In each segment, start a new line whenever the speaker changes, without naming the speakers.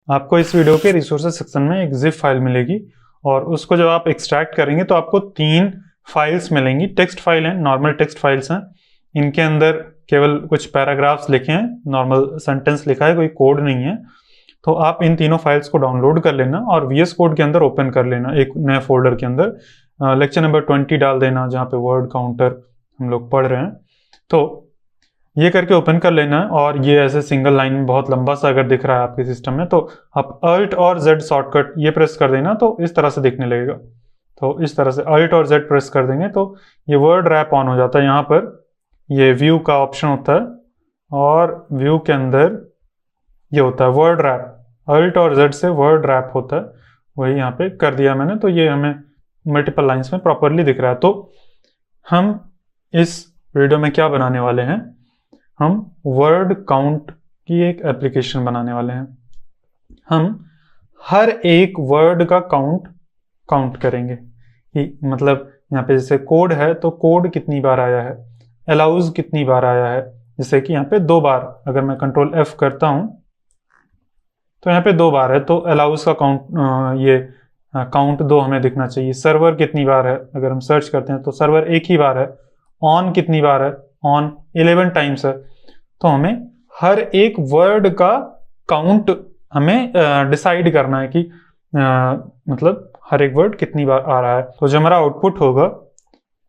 आपको इस वीडियो के रिसोर्सेज सेक्शन में एक जिप फाइल मिलेगी और उसको जब आप एक्सट्रैक्ट करेंगे तो आपको 3 फाइल्स मिलेंगी। टेक्स्ट फाइल हैं, नॉर्मल टेक्स्ट फाइल्स हैं। इनके अंदर केवल कुछ पैराग्राफ्स लिखे हैं, नॉर्मल सेंटेंस लिखा है, कोई कोड नहीं है। तो आप इन तीनों फाइल्स को डाउनलोड कर लेना और VS कोड के अंदर ओपन कर लेना एक नए फोल्डर के अंदर। लेक्चर नंबर 20 डाल देना जहाँ पे वर्ड काउंटर हम लोग पढ़ रहे हैं। तो ये करके ओपन कर लेना है और ये ऐसे सिंगल लाइन में बहुत लंबा सा अगर दिख रहा है आपके सिस्टम में तो आप Alt और Z शॉर्टकट ये प्रेस कर देना तो इस तरह से दिखने लगेगा। तो इस तरह से Alt और Z प्रेस कर देंगे तो ये वर्ड रैप ऑन हो जाता है। यहाँ पर ये व्यू का ऑप्शन होता है और व्यू के अंदर ये होता है वर्ड रैप। Alt और Z से वर्ड रैप होता है, वही यहाँ पे कर दिया मैंने। तो ये हमें मल्टीपल लाइंस में प्रॉपरली दिख रहा है। तो हम इस वीडियो में क्या बनाने वाले हैं, हम वर्ड काउंट की एक एप्लीकेशन बनाने वाले हैं। हम हर एक वर्ड का काउंट करेंगे कि मतलब यहाँ पे जैसे कोड है तो कोड कितनी बार आया है, अलाउज कितनी बार आया है। जैसे कि यहाँ पे 2 बार, अगर मैं कंट्रोल F करता हूँ तो यहाँ पे 2 बार है तो अलाउज का काउंट 2 हमें दिखना चाहिए। सर्वर कितनी बार है, अगर हम सर्च करते हैं तो सर्वर 1 ही बार है। ऑन कितनी बार है, ऑन 11 टाइम्स है। तो हमें हर एक वर्ड का काउंट हमें डिसाइड करना है कि मतलब हर एक वर्ड कितनी बार आ रहा है। तो जो हमारा आउटपुट होगा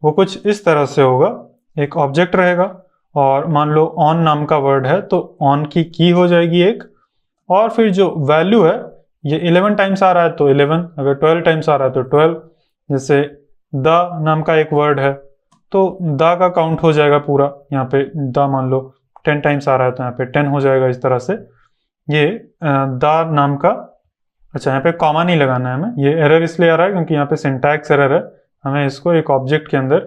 वो कुछ इस तरह से होगा। एक ऑब्जेक्ट रहेगा और मान लो ऑन नाम का वर्ड है तो ऑन की की हो जाएगी एक, और फिर जो वैल्यू है ये 11 टाइम्स आ रहा है तो 11, अगर 12 टाइम्स आ रहा है तो 12। जैसे द नाम का एक वर्ड है तो द का काउंट हो जाएगा पूरा। यहाँ पे द मान लो 10 टाइम्स आ रहा है तो यहाँ पे 10 हो जाएगा। इस तरह से ये द नाम का, अच्छा यहाँ पे कॉमा नहीं लगाना है हमें, ये एरर इसलिए आ रहा है क्योंकि यहाँ पे सिंटैक्स एरर है। हमें इसको एक ऑब्जेक्ट के अंदर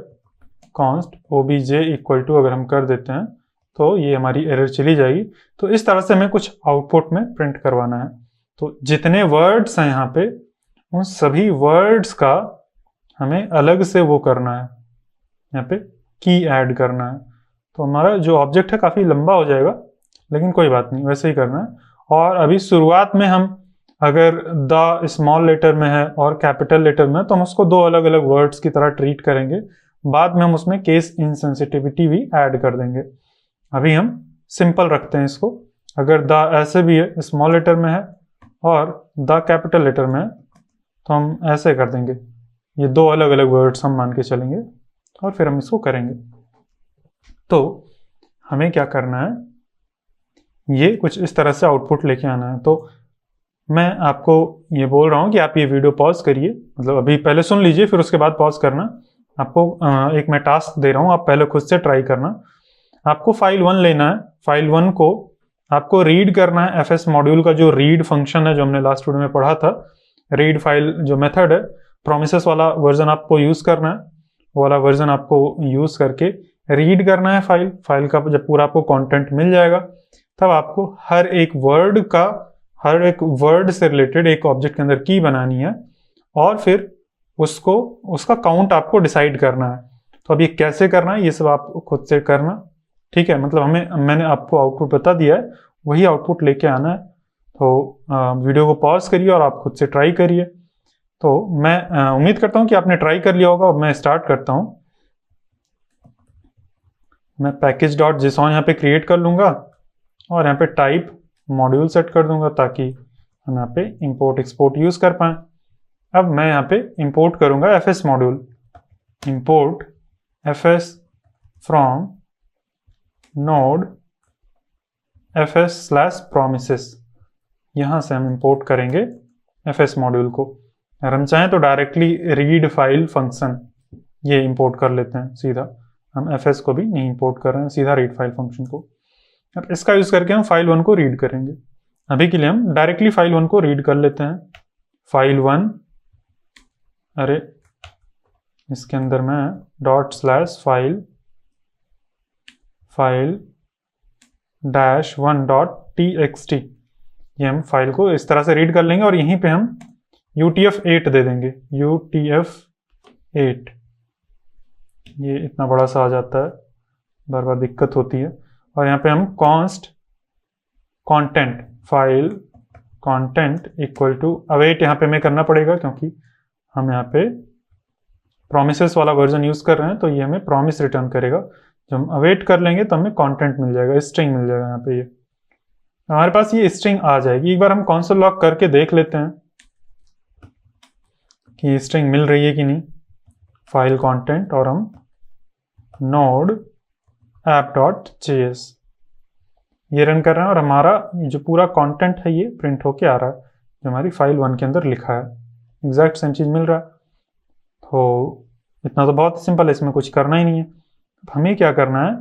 कॉन्स्ट obj इक्वल टू अगर हम कर देते हैं तो ये हमारी एरर चली जाएगी। तो इस तरह से हमें कुछ आउटपुट में प्रिंट करवाना है। तो जितने वर्ड्स हैं यहाँ पे उन सभी वर्ड्स का हमें अलग से वो करना है, यहाँ पे की ऐड करना है। तो हमारा जो ऑब्जेक्ट है काफ़ी लंबा हो जाएगा, लेकिन कोई बात नहीं, वैसे ही करना है। और अभी शुरुआत में हम अगर द स्मॉल लेटर में है और कैपिटल लेटर में है तो हम उसको 2 अलग अलग वर्ड्स की तरह ट्रीट करेंगे। बाद में हम उसमें केस इनसेंसिटिविटी भी ऐड कर देंगे। अभी हम सिंपल रखते हैं इसको। अगर द ऐसे भी है, स्मॉल लेटर में है और द कैपिटल लेटर में है तो हम ऐसे कर देंगे। ये 2 अलग अलग वर्ड्स हम मान के चलेंगे और फिर हम इसको करेंगे। तो हमें क्या करना है, ये कुछ इस तरह से आउटपुट लेके आना है। तो मैं आपको ये बोल रहा हूँ कि आप ये वीडियो पॉज करिए, मतलब अभी पहले सुन लीजिए फिर उसके बाद पॉज करना। आपको एक मैं टास्क दे रहा हूँ, आप पहले खुद से ट्राई करना। आपको फाइल 1 लेना है। फाइल 1 को आपको रीड करना है। FS मॉड्यूल का जो रीड फंक्शन है जो हमने लास्ट वीडियो में पढ़ा था, रीड फाइल जो मेथड है, प्रोमिसेस वाला वर्जन आपको यूज़ करना है। वो वाला वर्जन आपको यूज़ करके रीड करना है फाइल का। जब पूरा आपको कंटेंट मिल जाएगा तब आपको हर एक वर्ड से रिलेटेड एक ऑब्जेक्ट के अंदर की बनानी है और फिर उसका काउंट आपको डिसाइड करना है। तो अब ये कैसे करना है ये सब आप खुद से करना, ठीक है। मतलब मैंने आपको आउटपुट बता दिया है, वही आउटपुट लेके आना है। तो वीडियो को पॉज करिए और आप खुद से ट्राई करिए। तो मैं उम्मीद करता हूँ कि आपने ट्राई कर लिया होगा। अब मैं स्टार्ट करता हूँ। मैं package.json यहाँ पे क्रिएट कर लूँगा और यहाँ पे टाइप मॉड्यूल सेट कर दूंगा ताकि हम यहाँ पे इंपोर्ट एक्सपोर्ट यूज़ कर पाएँ। अब मैं यहाँ पे इंपोर्ट करूँगा FS module, import FS from node FS/promises। यहाँ से हम इंपोर्ट करेंगे FS मॉड्यूल को। अगर हम चाहें तो डायरेक्टली रीड फाइल फंक्शन ये इंपोर्ट कर लेते हैं सीधा। हम FS को भी नहीं इंपोर्ट कर रहे हैं, सीधा रीड फाइल फंक्शन को। अब इसका यूज़ करके हम फाइल 1 को रीड करेंगे। अभी के लिए हम डायरेक्टली फाइल 1 को रीड कर लेते हैं। फाइल 1, अरे इसके अंदर मैं ./file-1.txt ये हम फाइल को इस तरह से रीड कर लेंगे और यहीं पे हम UTF-8 दे देंगे। UTF-8 ये इतना बड़ा सा आ जाता है, बार बार दिक्कत होती है। और यहाँ पे हम const content file content equal to await, यहाँ पे हमें करना पड़ेगा क्योंकि हम यहाँ पे प्रोमिसेस वाला वर्जन यूज कर रहे हैं, तो ये हमें प्रॉमिस रिटर्न करेगा। जब हम अवेट कर लेंगे तो हमें कंटेंट मिल जाएगा, स्ट्रिंग मिल जाएगा यहाँ पे। ये हमारे पास ये स्ट्रिंग आ जाएगी। एक बार हम कंसोल लॉग करके देख लेते हैं कि स्ट्रिंग मिल रही है कि नहीं। फाइल कंटेंट और हम नोड app.js ये रन कर रहे हैं और हमारा जो पूरा कंटेंट है ये प्रिंट होके आ रहा है, जो हमारी फाइल 1 के अंदर लिखा है। एग्जैक्ट सेम चीज मिल रहा है। तो इतना तो बहुत सिंपल है, इसमें कुछ करना ही नहीं है। हमें क्या करना है,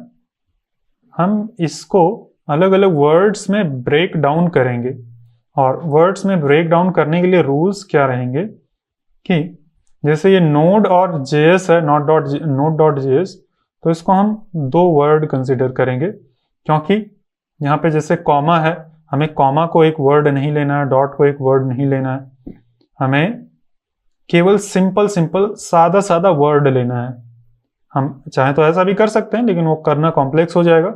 हम इसको अलग अलग वर्ड्स में ब्रेक डाउन करेंगे। और वर्ड्स में ब्रेक डाउन करने के लिए रूल्स क्या रहेंगे कि जैसे ये नोड और जेएस है, नोड डॉट जेएस, तो इसको हम 2 वर्ड कंसिडर करेंगे, क्योंकि यहाँ पे जैसे कॉमा है, हमें कॉमा को एक वर्ड नहीं लेना है, डॉट को एक वर्ड नहीं लेना है, हमें केवल सिंपल सादा सादा वर्ड लेना है। हम चाहे तो ऐसा भी कर सकते हैं, लेकिन वो करना कॉम्प्लेक्स हो जाएगा।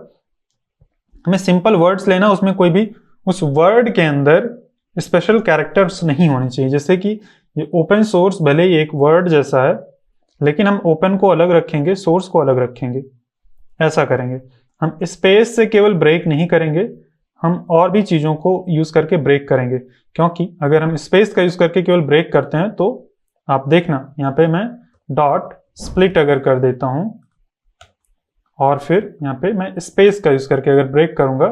हमें सिंपल वर्ड्स लेना, उसमें कोई भी उस वर्ड के अंदर स्पेशल कैरेक्टर्स नहीं होने चाहिए। जैसे कि ये ओपन सोर्स भले ही एक वर्ड जैसा है, लेकिन हम ओपन को अलग रखेंगे, सोर्स को अलग रखेंगे, ऐसा करेंगे। हम स्पेस से केवल ब्रेक नहीं करेंगे, हम और भी चीज़ों को यूज़ करके ब्रेक करेंगे। क्योंकि अगर हम स्पेस का यूज़ करके केवल ब्रेक करते हैं तो आप देखना यहाँ पे मैं डॉट स्प्लिट अगर कर देता हूँ और फिर यहाँ पे मैं स्पेस का यूज़ करके अगर ब्रेक करूँगा,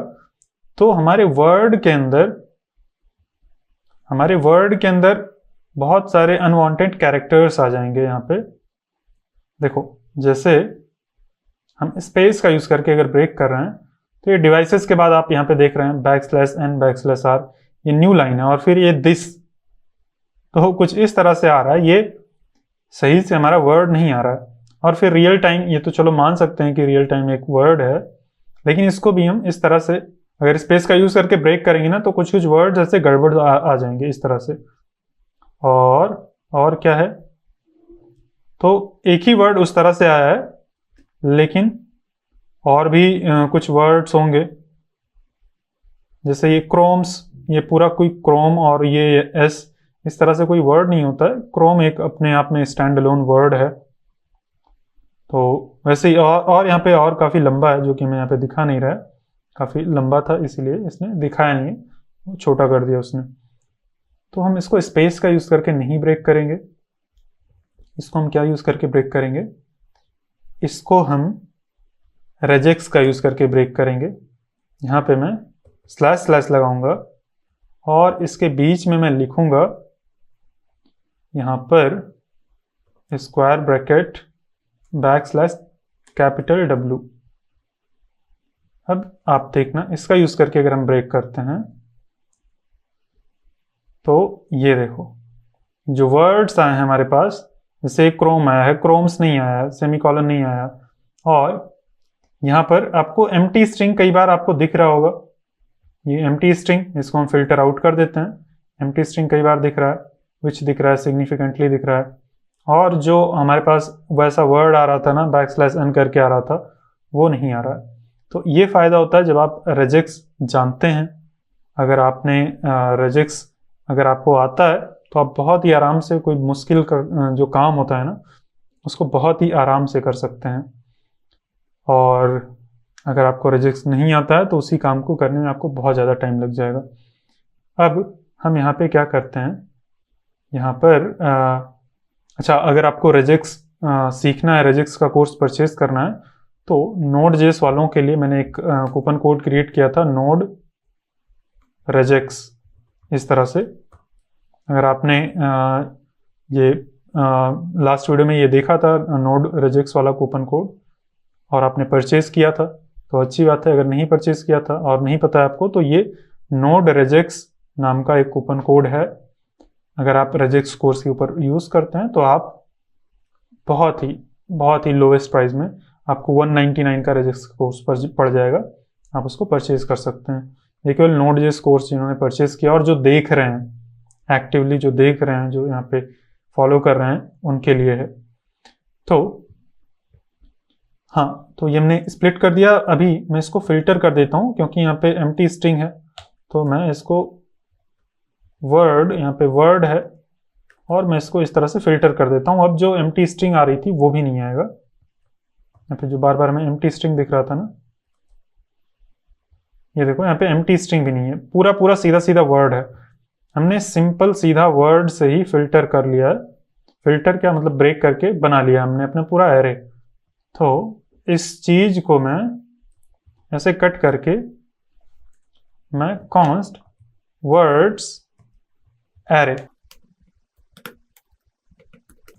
तो हमारे वर्ड के अंदर बहुत सारे अनवांटेड कैरेक्टर्स आ जाएंगे। यहाँ पे देखो, जैसे हम स्पेस का यूज करके अगर ब्रेक कर रहे हैं, तो ये डिवाइसेस के बाद आप यहाँ पे देख रहे हैं \n\r, ये न्यू लाइन है, और फिर ये दिस, तो कुछ इस तरह से आ रहा है, ये सही से हमारा वर्ड नहीं आ रहा है। और फिर रियल टाइम, ये तो चलो मान सकते हैं कि रियल टाइम एक वर्ड है, लेकिन इसको भी हम इस तरह से अगर स्पेस का यूज करके ब्रेक करेंगे ना, तो कुछ कुछ वर्ड ऐसे गड़बड़ आ जाएंगे इस तरह से। और क्या है, तो एक ही वर्ड उस तरह से आया है, लेकिन और भी कुछ वर्ड्स होंगे। जैसे ये क्रोम्स, ये पूरा कोई क्रोम और ये एस, इस तरह से कोई वर्ड नहीं होता है। क्रोम एक अपने आप में स्टैंड अलोन वर्ड है। तो वैसे ही और यहाँ पे और काफ़ी लंबा है, जो कि मैं यहाँ पे दिखा नहीं रहा है, काफ़ी लंबा था इसीलिए इसने दिखाया नहीं है, छोटा कर दिया उसने। तो हम इसको स्पेस का यूज़ करके नहीं ब्रेक करेंगे, इसको हम क्या यूज़ करके ब्रेक करेंगे, इसको हम रेजेक्स का यूज़ करके ब्रेक करेंगे। यहाँ पे मैं स्लैश लगाऊंगा और इसके बीच में मैं लिखूंगा यहाँ पर स्क्वायर ब्रैकेट \W। अब आप देखना, इसका यूज़ करके अगर हम ब्रेक करते हैं तो ये देखो जो वर्ड्स आए हैं हमारे पास, जैसे क्रोम आया है, क्रोम्स नहीं आया है, सेमीकोलन नहीं आया, और यहाँ पर आपको एम्प्टी स्ट्रिंग कई बार आपको दिख रहा होगा। ये एम्प्टी स्ट्रिंग, इसको हम फिल्टर आउट कर देते हैं। एम्प्टी स्ट्रिंग कई बार दिख रहा है, विच दिख रहा है, सिग्निफिकेंटली दिख रहा है, और जो हमारे पास वैसा वर्ड आ रहा था ना, \n करके आ रहा था, वो नहीं आ रहा है। तो ये फ़ायदा होता है जब आप रेजेक्स जानते हैं। अगर आपने रेजेक्स अगर आपको आता है, तो आप बहुत ही आराम से कोई मुश्किल जो काम होता है ना, उसको बहुत ही आराम से कर सकते हैं। और अगर आपको रेजेक्स नहीं आता है, तो उसी काम को करने में आपको बहुत ज़्यादा टाइम लग जाएगा। अब हम यहाँ पे क्या करते हैं, यहाँ पर अच्छा, अगर आपको रेजेक्स सीखना है, रेजेक्स का कोर्स परचेज करना है, तो Node.js वालों के लिए मैंने एक कूपन कोड क्रिएट किया था, नोड रेजेक्स। इस तरह से अगर आपने ये लास्ट वीडियो में ये देखा था नोड रेजेक्स वाला कूपन कोड और आपने परचेज किया था, तो अच्छी बात है। अगर नहीं परचेज किया था और नहीं पता है आपको, तो ये नोड रेजेक्स नाम का एक कूपन कोड है। अगर आप रेजेक्स कोर्स के ऊपर यूज़ करते हैं, तो आप बहुत ही लोवेस्ट प्राइस में आपको 199 का रेजेक्स कोर्स पड़ जाएगा, आप उसको परचेज कर सकते हैं। ये केवल Node.js कोर्स जिन्होंने परचेज किया और जो देख रहे हैं, एक्टिवली जो देख रहे हैं, जो यहाँ पे फॉलो कर रहे हैं, उनके लिए है। तो हाँ, तो ये हमने स्प्लिट कर दिया। अभी मैं इसको फिल्टर कर देता हूँ, क्योंकि यहाँ पे एम्प्टी स्ट्रिंग है, तो मैं इसको वर्ड, यहाँ पे वर्ड है और मैं इसको इस तरह से फिल्टर कर देता हूँ। अब जो एम्प्टी स्ट्रिंग आ रही थी वो भी नहीं आएगा। यहाँ पे जो बार बार हमें एम्प्टी स्ट्रिंग दिख रहा था ना, ये देखो यहाँ पे एम्प्टी स्ट्रिंग भी नहीं है, पूरा पूरा सीधा सीधा वर्ड है। हमने सिंपल सीधा वर्ड से ही फिल्टर कर लिया है। फिल्टर क्या मतलब, ब्रेक करके बना लिया हमने अपना पूरा एरे। तो इस चीज को मैं ऐसे कट करके मैं कॉन्स्ट वर्ड्स एरे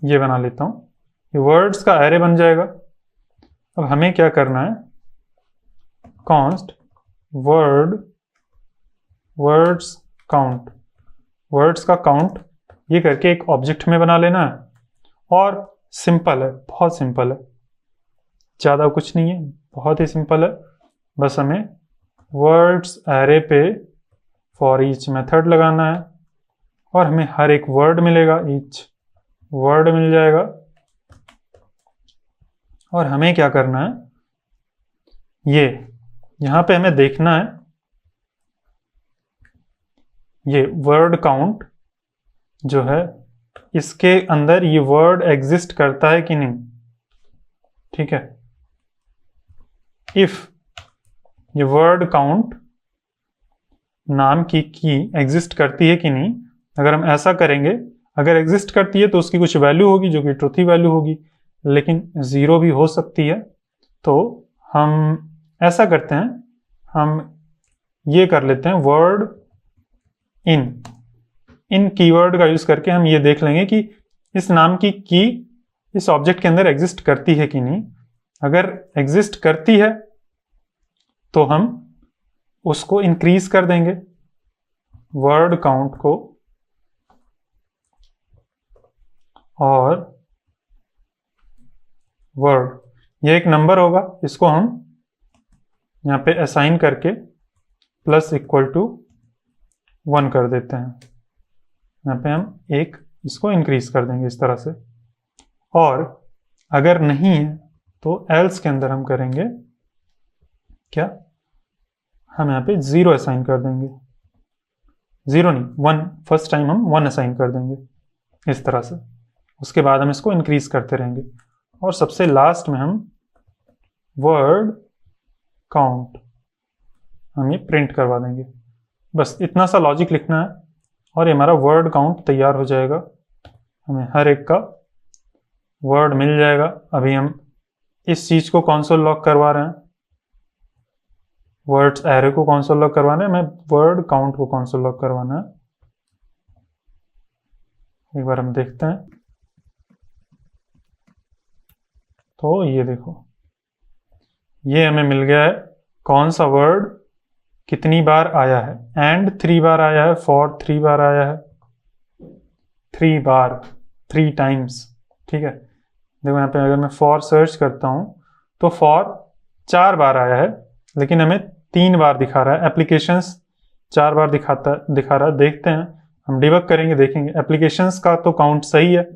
ये बना लेता हूं। ये वर्ड्स का एरे बन जाएगा। अब हमें क्या करना है, कॉन्स्ट वर्ड्स काउंट, वर्ड्स का काउंट ये करके एक ऑब्जेक्ट में बना लेना है। और सिंपल है, बहुत सिंपल है, ज़्यादा कुछ नहीं है, बहुत ही सिंपल है। बस हमें वर्ड्स एरे पे फॉर ईच मेथड लगाना है और हमें हर एक वर्ड मिलेगा, ईच वर्ड मिल जाएगा। और हमें क्या करना है, ये यहां पे हमें देखना है ये वर्ड काउंट जो है इसके अंदर ये वर्ड एग्जिस्ट करता है कि नहीं। ठीक है, इफ ये वर्ड काउंट नाम की एग्जिस्ट करती है कि नहीं। अगर हम ऐसा करेंगे, अगर एग्जिस्ट करती है तो उसकी कुछ वैल्यू होगी जो कि ट्रूथी वैल्यू होगी, लेकिन जीरो भी हो सकती है। तो हम ऐसा करते हैं, हम ये कर लेते हैं वर्ड इन कीवर्ड का यूज करके हम ये देख लेंगे कि इस नाम की इस ऑब्जेक्ट के अंदर एग्जिस्ट करती है कि नहीं। अगर एग्जिस्ट करती है तो हम उसको इंक्रीज कर देंगे वर्ड काउंट को, और वर्ड ये एक नंबर होगा, इसको हम यहाँ पे असाइन करके प्लस इक्वल टू 1 कर देते हैं। यहाँ पे हम एक इसको इंक्रीज कर देंगे इस तरह से। और अगर नहीं है तो एल्स के अंदर हम करेंगे क्या, हम यहाँ पे 0 असाइन कर देंगे, 0 नहीं 1, फर्स्ट टाइम हम 1 असाइन कर देंगे इस तरह से। उसके बाद हम इसको इंक्रीज करते रहेंगे और सबसे लास्ट में हम वर्ड काउंट हम ये प्रिंट करवा देंगे। बस इतना सा लॉजिक लिखना है और ये हमारा वर्ड काउंट तैयार हो जाएगा। हमें हर एक का वर्ड मिल जाएगा। अभी हम इस चीज को कंसोल लॉग करवा रहे हैं, वर्ड्स एरे को कंसोल लॉग करवाना है, हमें वर्ड काउंट को कंसोल लॉग करवाना है। एक बार हम देखते हैं तो ये देखो ये हमें मिल गया है कौन सा वर्ड कितनी बार आया है। एंड 3 बार आया है, फॉर 3 बार आया है, 3 बार 3 टाइम्स। ठीक है, देखो यहाँ पे अगर मैं फॉर सर्च करता हूँ तो फॉर 4 बार आया है, लेकिन हमें 3 बार दिखा रहा है। एप्लीकेशंस 4 बार दिखा रहा है। देखते हैं, हम डिबग करेंगे, देखेंगे एप्लीकेशंस का तो काउंट सही है।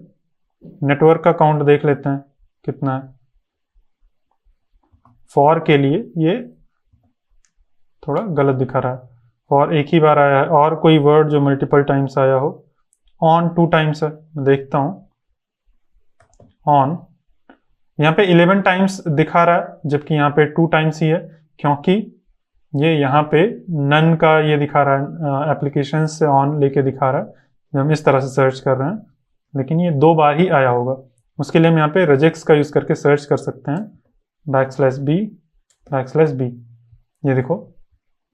नेटवर्क का काउंट देख लेते हैं कितना है। फॉर के लिए ये थोड़ा गलत दिखा रहा है, फॉर एक ही बार आया है। और कोई वर्ड जो मल्टीपल टाइम्स आया हो, ऑन 2 टाइम्स है, मैं देखता हूँ ऑन यहाँ पे 11 टाइम्स दिखा रहा है, जबकि यहाँ पे 2 टाइम्स ही है, क्योंकि ये यहाँ पे नन का ये दिखा रहा है, एप्लीकेशन से ऑन लेके दिखा रहा है जब हम इस तरह से सर्च कर रहे हैं, लेकिन ये 2 बार ही आया होगा। उसके लिए हम यहाँ पे regex का यूज करके सर्च कर सकते हैं, \b ये देखो,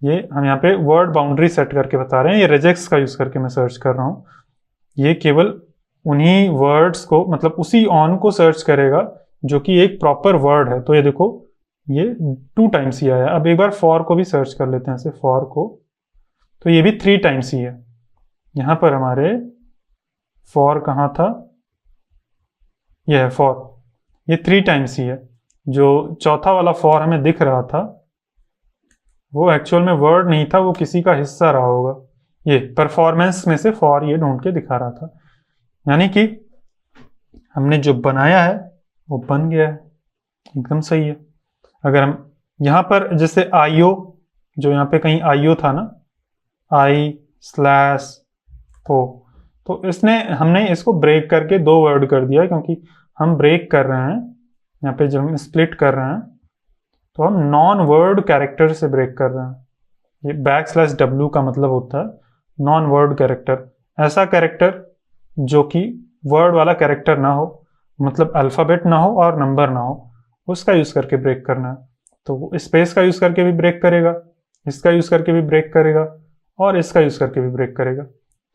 ये हम यहाँ पे वर्ड बाउंड्री सेट करके बता रहे हैं। ये regex का यूज करके मैं सर्च कर रहा हूँ। ये केवल उन्हीं वर्ड्स को, मतलब उसी ऑन को सर्च करेगा जो कि एक प्रॉपर वर्ड है। तो ये देखो ये 2 टाइम्स ही आया। अब एक बार फॉर को भी सर्च कर लेते हैं, ऐसे फॉर को, तो ये भी 3 टाइम्स ही है। यहाँ पर हमारे फॉर कहाँ था, ये है फॉर, ये 3 टाइम्स ही है। जो चौथा वाला फॉर हमें दिख रहा था वो एक्चुअल में वर्ड नहीं था, वो किसी का हिस्सा रहा होगा। ये परफॉर्मेंस में से फॉर ये ढूंढ के दिखा रहा था। यानी कि हमने जो बनाया है वो बन गया है, एकदम सही है। अगर हम यहाँ पर जैसे आईओ, जो यहाँ पे कहीं आईओ था ना, i/, तो इसने हमने इसको ब्रेक करके 2 वर्ड कर दिया, क्योंकि हम ब्रेक कर रहे हैं यहाँ पे, जब हम स्प्लिट कर रहे हैं तो हम नॉन वर्ड कैरेक्टर से ब्रेक कर रहे हैं। ये \w का मतलब होता है नॉन वर्ड कैरेक्टर, ऐसा कैरेक्टर जो कि वर्ड वाला कैरेक्टर ना हो, मतलब अल्फ़ाबेट ना हो और नंबर ना हो, उसका यूज़ करके ब्रेक करना है। तो वो स्पेस का यूज़ करके भी ब्रेक करेगा, इसका यूज़ करके भी ब्रेक करेगा और इसका यूज़ करके भी ब्रेक करेगा।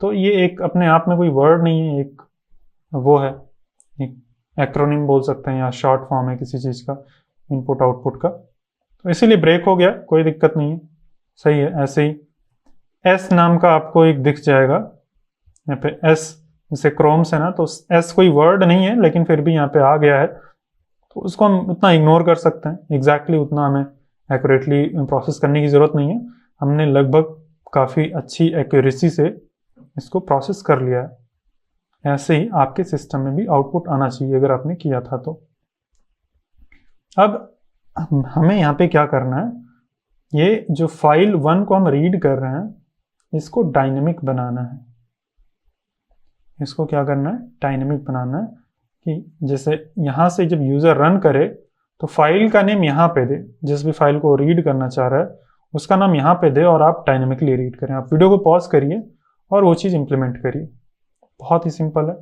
तो ये एक अपने आप में कोई वर्ड नहीं है, एक वो है, एक एक्रोनिम बोल सकते हैं या शॉर्ट फॉर्म है किसी चीज़ का, इनपुट आउटपुट का। तो इसीलिए ब्रेक हो गया, कोई दिक्कत नहीं है, सही है। ऐसे ही एस नाम का आपको एक दिख जाएगा यहाँ पे, एस जैसे क्रोम्स है ना, तो एस कोई वर्ड नहीं है लेकिन फिर भी यहाँ पे आ गया है, तो उसको हम उतना इग्नोर कर सकते हैं। एग्जैक्टली उतना हमें एक्यूरेटली प्रोसेस करने की ज़रूरत नहीं है, हमने लगभग काफ़ी अच्छी एक्यूरेसी से इसको प्रोसेस कर लिया है। ऐसे ही आपके सिस्टम में भी आउटपुट आना चाहिए अगर आपने किया था तो। अब हमें यहाँ पे क्या करना है, ये जो फाइल 1 को हम रीड कर रहे हैं इसको डायनेमिक बनाना है। इसको क्या करना है, डायनेमिक बनाना है, कि जैसे यहाँ से जब यूज़र रन करे तो फाइल का नेम यहाँ पे दे, जिस भी फाइल को रीड करना चाह रहा है उसका नाम यहाँ पे दे और आप डायनेमिकली रीड करें। आप वीडियो को पॉज करिए और वो चीज़ इंप्लीमेंट करिए, बहुत ही सिंपल है।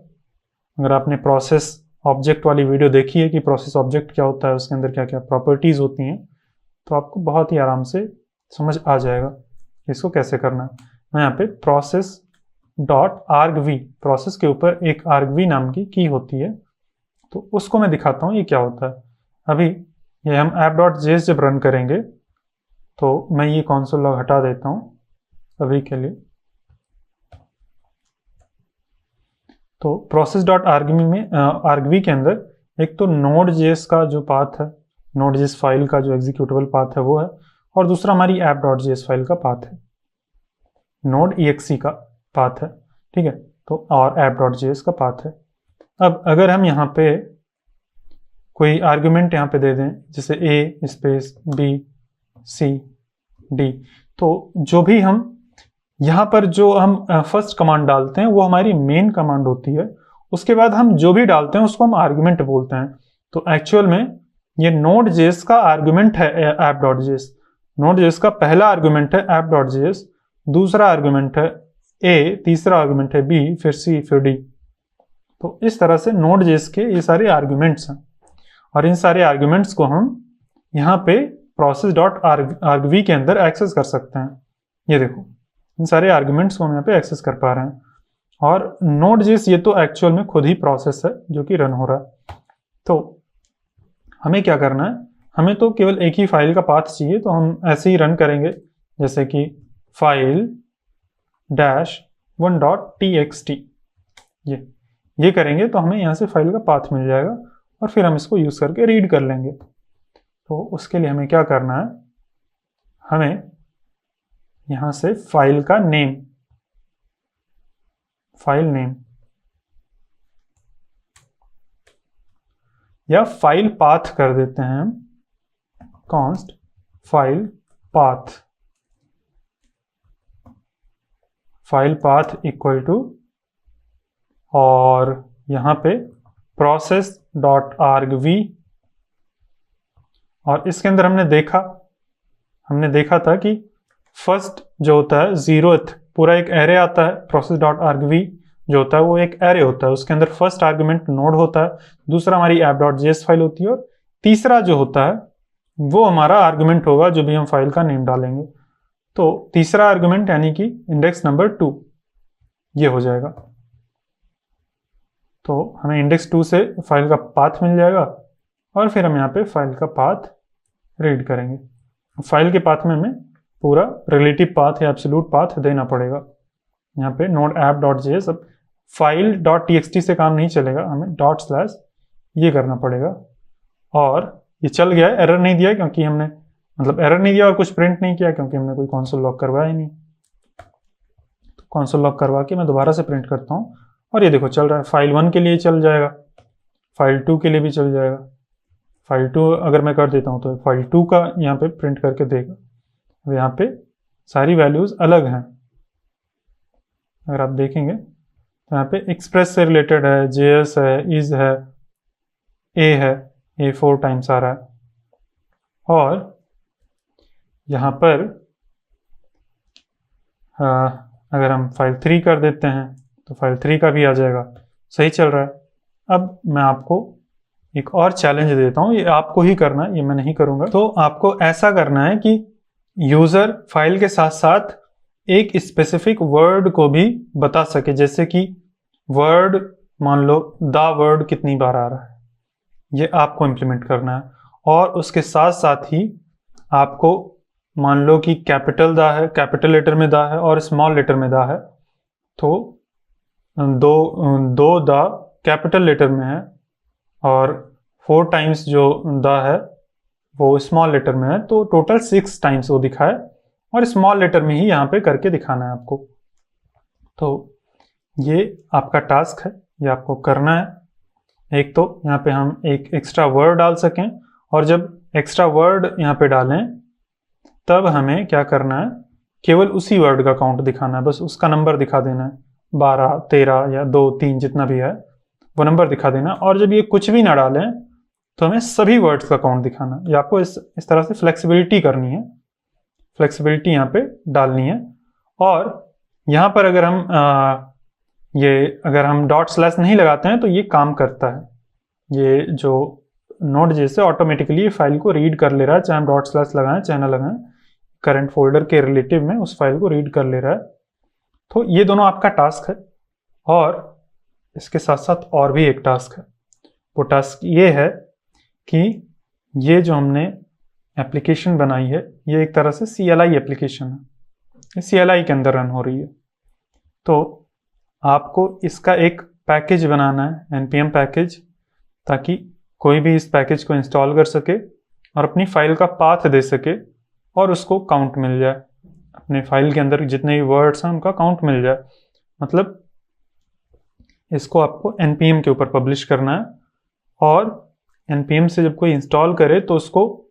अगर आपने प्रोसेस ऑब्जेक्ट वाली वीडियो देखी है कि प्रोसेस ऑब्जेक्ट क्या होता है, उसके अंदर क्या क्या प्रॉपर्टीज़ होती हैं, तो आपको बहुत ही आराम से समझ आ जाएगा इसको कैसे करना है। मैं यहाँ पे प्रोसेस डॉट argv, प्रोसेस के ऊपर एक argv नाम की की होती है, तो उसको मैं दिखाता हूँ ये क्या होता है। अभी ये हम app.js जब रन करेंगे तो मैं ये console log हटा देता हूँ अभी के लिए। तो process.argv में argv के अंदर एक तो node.js का जो पाथ है, node.js फाइल का जो एग्जीक्यूटेबल पाथ है वो है, और दूसरा हमारी app.js फाइल का पाथ है, node.exe का पाथ है, ठीक है। तो और app.js का पाथ है। अब अगर हम यहाँ पे कोई आर्गुमेंट यहाँ पे दे दें, जैसे a space b c d, तो जो भी हम यहाँ पर जो हम फर्स्ट कमांड डालते हैं वो हमारी मेन कमांड होती है, उसके बाद हम जो भी डालते हैं उसको हम आर्गुमेंट बोलते हैं। तो एक्चुअल में ये node.js का आर्गुमेंट है app.js, node.js का पहला आर्गुमेंट है app.js, दूसरा आर्गुमेंट है a, तीसरा आर्गुमेंट है b, फिर c, फिर d। तो इस तरह से node.js के ये सारे आर्गुमेंट्स हैं, और इन सारे आर्गुमेंट्स को हम यहाँ पे process.argv के अंदर एक्सेस कर सकते हैं। ये देखो इन सारे आर्गुमेंट्स को हम यहाँ पे एक्सेस कर पा रहे हैं, और node.js ये तो एक्चुअल में खुद ही प्रोसेस है जो कि रन हो रहा है। तो हमें क्या करना है, हमें तो केवल एक ही फाइल का पाथ चाहिए, तो हम ऐसे ही रन करेंगे जैसे कि फाइल -1.txt, ये करेंगे तो हमें यहाँ से फाइल का पाथ मिल जाएगा और फिर हम इसको यूज़ करके रीड कर लेंगे। तो उसके लिए हमें क्या करना है, हमें यहाँ से फाइल का नेम, फाइल नेम या फाइल पाथ कर देते हैं हम, const file path, file path equal to, और यहाँ पे process.argv, और इसके अंदर हमने देखा था कि फर्स्ट जो होता है 0th पूरा एक एरे आता है, process.argv जो होता है वो एक एरे होता है, उसके अंदर फर्स्ट आर्गुमेंट नोड होता है, दूसरा हमारी app.js फाइल होती है, और तीसरा जो होता है वो हमारा आर्गुमेंट होगा जो भी हम फाइल का नेम डालेंगे। तो तीसरा आर्गुमेंट यानी कि इंडेक्स नंबर 2 ये हो जाएगा। तो हमें इंडेक्स 2 से फाइल का पाथ मिल जाएगा, और फिर हम यहाँ पे फाइल का पाथ रीड करेंगे। फाइल के पाथ में हमें पूरा रिलेटिव पाथ या एब्सोल्यूट पाथ देना पड़ेगा। यहाँ पे नोड app.js, अब file.txt से काम नहीं चलेगा, हमें / ये करना पड़ेगा। और ये चल गया है, एरर नहीं दिया क्योंकि हमने, मतलब एरर नहीं दिया और कुछ प्रिंट नहीं किया क्योंकि हमने कोई कंसोल लॉग करवाया ही नहीं। तो कंसोल लॉग करवा के मैं दोबारा से प्रिंट करता हूँ, और ये देखो चल रहा है। फाइल 1 के लिए चल जाएगा, फाइल 2 के लिए भी चल जाएगा। फाइल 2 अगर मैं कर देता हूँ तो फाइल 2 का यहाँ पे प्रिंट करके देगा। अब यहाँ पे सारी वैल्यूज़ अलग हैं, अगर आप देखेंगे तो यहाँ पे एक्सप्रेस से रिलेटेड है, JS है, इज है, A है, A 4 टाइम्स आ रहा है। और यहाँ पर अगर हम फाइल 3 कर देते हैं तो फाइल 3 का भी आ जाएगा, सही चल रहा है। अब मैं आपको एक और चैलेंज देता हूँ, ये आपको ही करना है, ये मैं नहीं करूँगा। तो आपको ऐसा करना है कि यूज़र फाइल के साथ साथ एक स्पेसिफिक वर्ड को भी बता सके, जैसे कि वर्ड, मान लो द वर्ड कितनी बार आ रहा है, ये आपको इम्प्लीमेंट करना है। और उसके साथ साथ ही आपको मान लो कि कैपिटल द है, कैपिटल लेटर में द है और स्मॉल लेटर में द है, तो दो द कैपिटल लेटर में है और 4 टाइम्स जो द है वो स्मॉल लेटर में है, तो टोटल 6 टाइम्स वो दिखाए और स्मॉल लेटर में ही यहाँ पे करके दिखाना है आपको। तो ये आपका टास्क है, ये आपको करना है। एक तो यहाँ पे हम एक एक्स्ट्रा वर्ड डाल सकें, और जब एक्स्ट्रा वर्ड यहाँ पे डालें तब हमें क्या करना है, केवल उसी वर्ड का काउंट दिखाना है, बस उसका नंबर दिखा देना है, 12, 13 या 2, 3 जितना भी है वो नंबर दिखा देना। और जब ये कुछ भी ना डालें तो हमें सभी वर्ड्स का काउंट दिखाना है। ये आपको इस तरह से फ्लेक्सिबिलिटी करनी है, फ्लेक्सिबिलिटी यहाँ पे डालनी है। और यहाँ पर अगर हम डॉट स्लैश नहीं लगाते हैं तो ये काम करता है, ये जो नोड जैसे ऑटोमेटिकली फाइल को रीड कर ले रहा है, चाहे हम डॉट स्लैश लगाएं चाहे ना लगाएं, करंट फोल्डर के रिलेटिव में उस फाइल को रीड कर ले रहा है। तो ये दोनों आपका टास्क है। और इसके साथ साथ और भी एक टास्क है, वो टास्क ये है कि ये जो हमने एप्लीकेशन बनाई है ये एक तरह से CLI एप्लीकेशन है, ये CLI के अंदर रन हो रही है। तो आपको इसका एक पैकेज बनाना है, npm पैकेज, ताकि कोई भी इस पैकेज को इंस्टॉल कर सके और अपनी फाइल का पाथ दे सके और उसको काउंट मिल जाए, अपने फाइल के अंदर जितने भी वर्ड्स हैं उनका काउंट मिल जाए। मतलब इसको आपको npm के ऊपर पब्लिश करना है, और npm से जब कोई इंस्टॉल करे तो उसको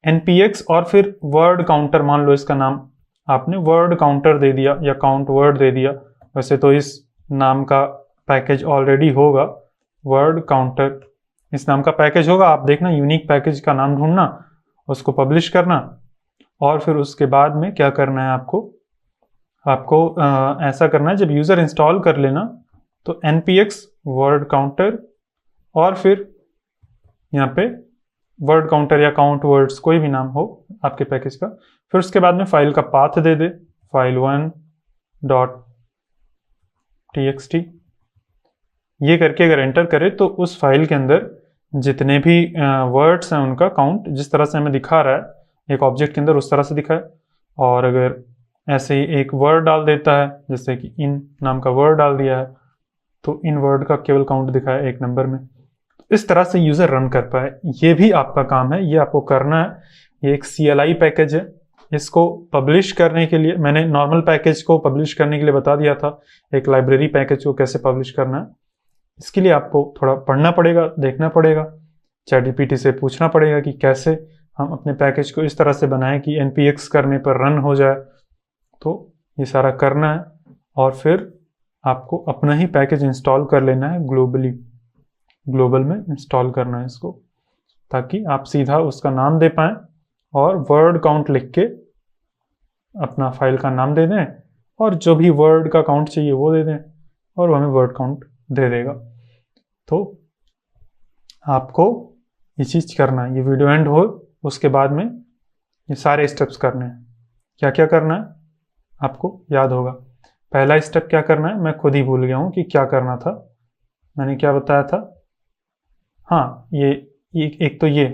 npx और फिर वर्ड काउंटर, मान लो इसका नाम आपने वर्ड काउंटर दे दिया या काउंट वर्ड दे दिया, वैसे तो इस नाम का पैकेज ऑलरेडी होगा, वर्ड काउंटर इस नाम का पैकेज होगा। आप देखना यूनिक पैकेज का नाम ढूंढना, उसको पब्लिश करना, और फिर उसके बाद में क्या करना है आपको ऐसा करना है, जब यूज़र इंस्टॉल कर लेना तो npx वर्ड काउंटर और फिर यहाँ पे वर्ड काउंटर या काउंट वर्ड्स कोई भी नाम हो आपके पैकेज का, फिर उसके बाद में फाइल का पाथ दे दे, file1.txt, ये करके अगर एंटर करे तो उस फाइल के अंदर जितने भी वर्ड्स हैं उनका काउंट जिस तरह से हमें दिखा रहा है एक ऑब्जेक्ट के अंदर उस तरह से दिखाए। और अगर ऐसे ही एक वर्ड डाल देता है, जैसे कि इन नाम का वर्ड डाल दिया है, तो इन वर्ड का केवल काउंट दिखाए एक नंबर में, इस तरह से यूज़र रन कर पाए। ये भी आपका काम है, ये आपको करना है। ये एक CLI पैकेज है, इसको पब्लिश करने के लिए मैंने नॉर्मल पैकेज को पब्लिश करने के लिए बता दिया था, एक लाइब्रेरी पैकेज को कैसे पब्लिश करना है। इसके लिए आपको थोड़ा पढ़ना पड़ेगा, देखना पड़ेगा, ChatGPT से पूछना पड़ेगा कि कैसे हम अपने पैकेज को इस तरह से बनाएं कि npx करने पर रन हो जाए। तो ये सारा करना है और फिर आपको अपना ही पैकेज इंस्टॉल कर लेना है, ग्लोबल में इंस्टॉल करना है इसको, ताकि आप सीधा उसका नाम दे पाएँ और वर्ड काउंट लिख के अपना फाइल का नाम दे दें और जो भी वर्ड का काउंट चाहिए वो दे दें और वो हमें वर्ड काउंट दे देगा। तो आपको ये चीज़ करना है, ये वीडियो एंड हो उसके बाद में ये सारे स्टेप्स करने हैं। क्या क्या करना है आपको याद होगा। पहला स्टेप क्या करना है, मैं खुद ही भूल गया हूँ कि क्या करना था, मैंने क्या बताया था। हाँ, ये एक तो ये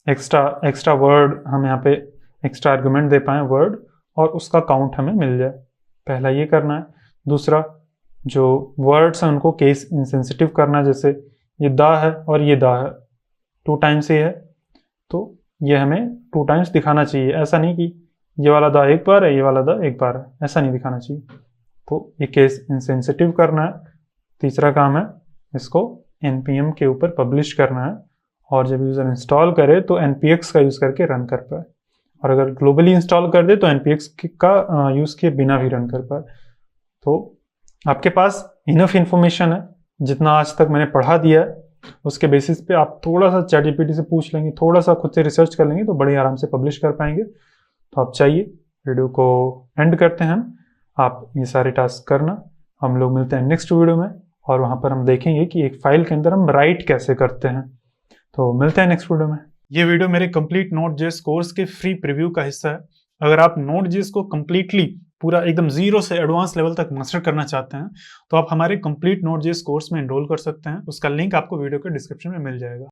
एक्स्ट्रा वर्ड हम यहाँ पे एक्स्ट्रा आर्गुमेंट दे पाएँ वर्ड और उसका काउंट हमें मिल जाए, पहला ये करना है। दूसरा, जो वर्ड्स हैं उनको केस इंसेंसिटिव करना है, जैसे ये द है और ये द है 2 टाइम्स ये है तो ये हमें 2 टाइम्स दिखाना चाहिए, ऐसा नहीं कि ये वाला द एक बार है ये वाला द एक बार है, ऐसा नहीं दिखाना चाहिए। तो ये केस इंसेंसिटिव करना है। तीसरा काम है इसको npm के ऊपर पब्लिश करना है और जब यूज़र इंस्टॉल करे तो npx का यूज़ करके रन कर पाए, और अगर ग्लोबली इंस्टॉल कर दे तो npx का यूज़ किए बिना भी रन कर पाए। तो आपके पास इनफ इंफॉर्मेशन है, जितना आज तक मैंने पढ़ा दिया है उसके बेसिस पे आप थोड़ा सा ChatGPT से पूछ लेंगे, थोड़ा सा खुद से रिसर्च कर लेंगे तो बड़े आराम से पब्लिश कर पाएंगे। तो आप चाहिए वीडियो को एंड करते हैं हम, आप ये सारे टास्क करना। हम लोग मिलते हैं नेक्स्ट वीडियो में, और वहाँ पर हम देखेंगे कि एक फाइल के अंदर हम राइट कैसे करते हैं। तो मिलते हैं नेक्स्ट वीडियो में। ये वीडियो मेरे कंप्लीट Node.js कोर्स के फ्री प्रीव्यू का हिस्सा है। अगर आप Node.js को कंप्लीटली पूरा एकदम जीरो से एडवांस लेवल तक मास्टर करना चाहते हैं तो आप हमारे कंप्लीट Node.js कोर्स में एनरोल कर सकते हैं। उसका लिंक आपको वीडियो के डिस्क्रिप्शन में मिल जाएगा।